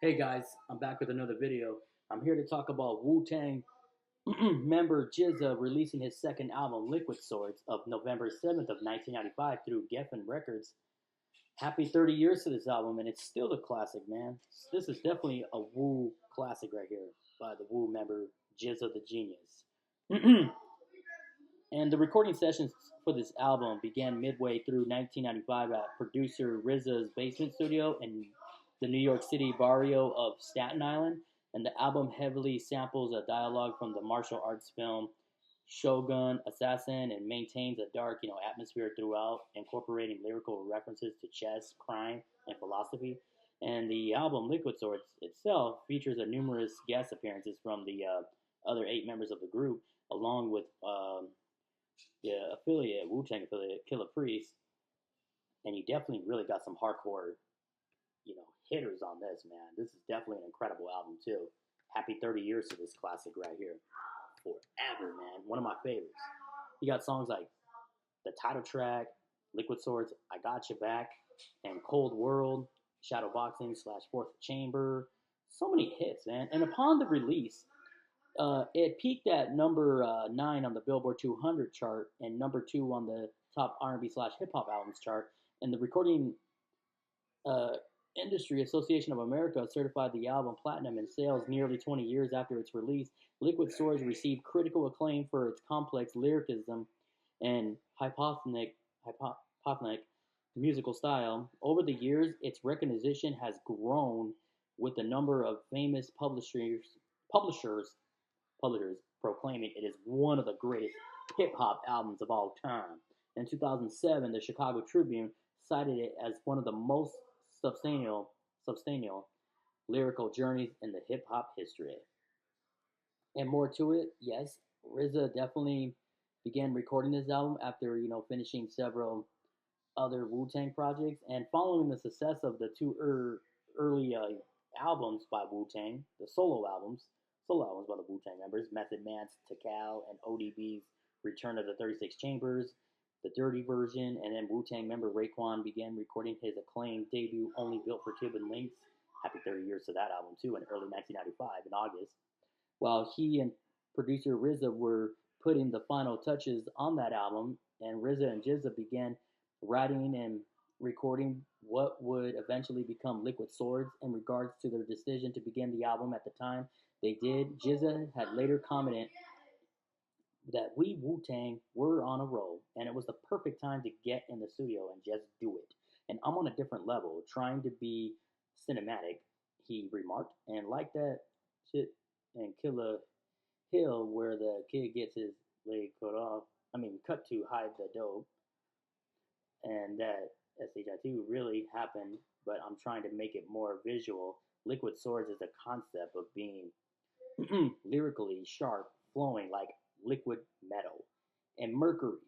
Hey guys, I'm back with another video. I'm here to talk about Wu-Tang member GZA releasing his second album, Liquid Swords, of November 7th of 1995 through Geffen Records. Happy 30 years to this album, and it's still a classic, man. This is definitely a Wu classic right here by the Wu member GZA the Genius. And the recording sessions for this album began midway through 1995 at producer RZA's basement studio in the New York City barrio of Staten Island. And the album heavily samples a dialogue from the martial arts film Shogun Assassin and maintains a dark, atmosphere throughout, incorporating lyrical references to chess, crime, and philosophy. And the album Liquid Swords itself features a numerous guest appearances from the other 8 members of the group, along with the affiliate, Wu-Tang affiliate, Killah Priest, and you definitely really got some hardcore, hitters on this, man. This is definitely an incredible album, too. Happy 30 years to this classic right here. Forever, man. One of my favorites. You got songs like the title track, Liquid Swords, I Got You Back, and Cold World, Shadowboxin / Fourth Chamber. So many hits, man. And upon the release, it peaked at number 9 on the Billboard 200 chart and number 2 on the top R&B / hip hop albums chart. And the Recording Industry Association of America certified the album platinum in sales nearly 20 years after its release. Liquid Swords received critical acclaim for its complex lyricism and hypnotic musical style. Over the years, its recognition has grown with the number of famous publishers proclaiming it is one of the greatest hip-hop albums of all time. In 2007, the Chicago Tribune cited it as one of the most substantial lyrical journeys in the hip-hop history. And more to it, yes, RZA definitely began recording this album after, finishing several other Wu-Tang projects. And following the success of the two early albums by Wu-Tang, the solo albums by the Wu-Tang members, Method Man's Tikal and ODB's Return of the 36 Chambers, the Dirty Version, and then Wu-Tang member Raekwon began recording his acclaimed debut Only Built for Cuban Links. Happy 30 years to that album too, in early 1995 in August. While he and producer RZA were putting the final touches on that album, and RZA and GZA began writing and recording what would eventually become Liquid Swords. In regards to their decision to begin the album at the time they did, GZA had later commented that we Wu-Tang were on a roll, and it was the perfect time to get in the studio and just do it. And I'm on a different level, trying to be cinematic, he remarked, and like that shit in Killah Hill where the kid gets his leg cut to hide the dope, and that SHIT really happened, but I'm trying to make it more visual. Liquid Swords is a concept of being lyrically sharp, flowing like liquid metal and mercury.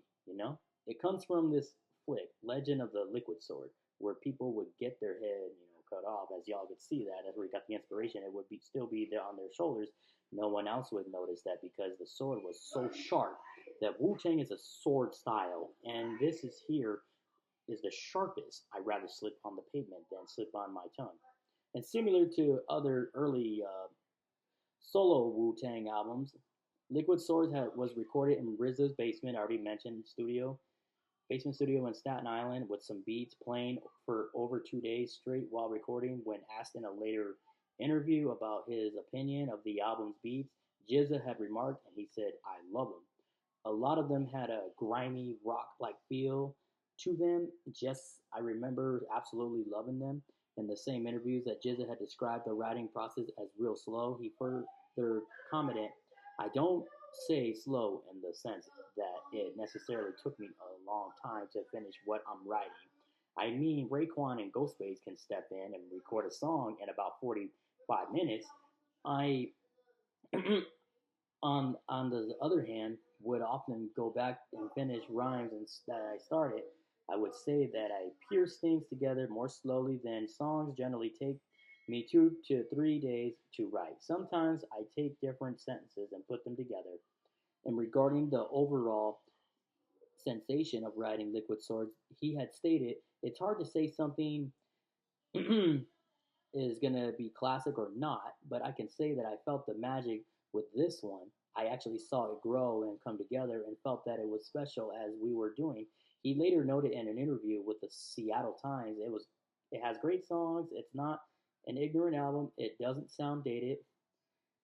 It comes from this flick, Legend of the Liquid Sword, where people would get their head cut off. As y'all could see, that as we got the inspiration, it would still be there on their shoulders. No one else would notice that because the sword was so sharp. That Wu-Tang is a sword style, and this is the sharpest. I'd rather slip on the pavement than slip on my tongue. And similar to other early solo Wu-Tang albums, Liquid Swords was recorded in RZA's basement, I already mentioned, basement studio in Staten Island, with some beats playing for over 2 days straight while recording. When asked in a later interview about his opinion of the album's beats, GZA had remarked, and he said, "I love them. A lot of them had a grimy rock-like feel to them. I remember absolutely loving them." In the same interviews that GZA had described the writing process as real slow, he further commented, "I don't say slow in the sense that it necessarily took me a long time to finish what I'm writing. I mean, Raekwon and Ghostface can step in and record a song in about 45 minutes. I, on the other hand, would often go back and finish rhymes that I started. I would say that I pierce things together more slowly than songs generally take me 2 to 3 days to write. Sometimes I take different sentences and put them together." And regarding the overall sensation of writing Liquid Swords, he had stated, "It's hard to say something is gonna be classic or not, but I can say that I felt the magic with this one. I actually saw it grow and come together and felt that it was special as we were doing. He later noted in an interview with the Seattle Times, it has great songs. It's not an ignorant album. It doesn't sound dated.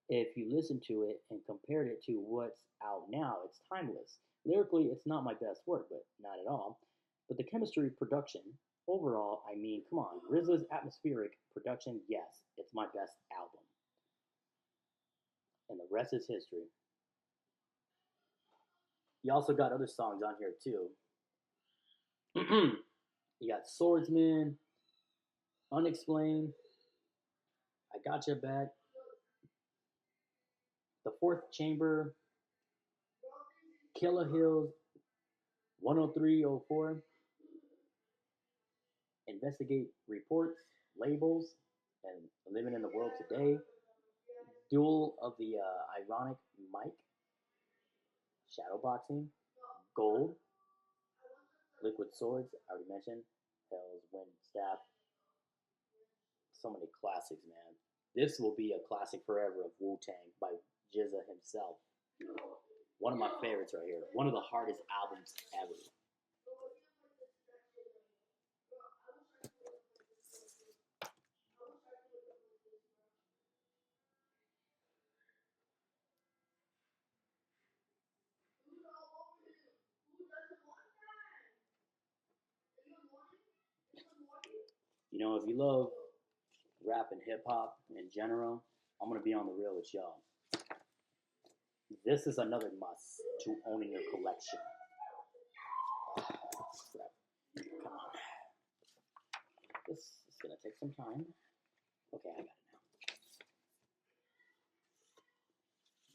If you listen to it and compared it to what's out now, it's timeless. Lyrically, it's not my best work, but not at all. But the chemistry production, overall, I mean, come on, RZA's atmospheric production, yes, it's my best album. And the rest is history. You also got other songs on here too. You got Swordsman, Unexplained, I Got Your Back, The Fourth Chamber, Killah Hills, 10304, Investigate Reports, Labels, and Living in the World Today, Duel of the Ironic Mic, Shadowboxing, Gold, Liquid Swords, I already mentioned, Hell's Wind Staff. So many classics, man. This will be a classic forever of Wu-Tang by GZA himself. One of my favorites right here. One of the hardest albums ever. You know, if you love rap and hip hop in general, I'm gonna be on the real with y'all. This is another must to owning your collection. Come on. This is gonna take some time. Okay, I got it now.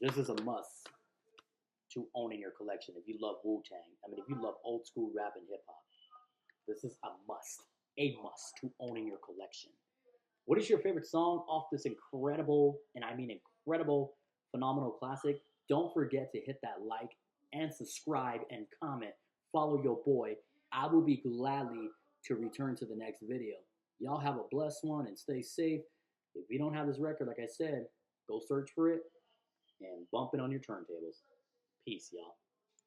This is a must to owning your collection if you love Wu-Tang. I mean, if you love old school rap and hip hop, this is a must to owning your collection. What is your favorite song off this incredible, and I mean incredible, phenomenal classic? Don't forget to hit that like and subscribe and comment. Follow your boy. I will be gladly to return to the next video. Y'all have a blessed one and stay safe. If you don't have this record, like I said, go search for it and bump it on your turntables. Peace, y'all.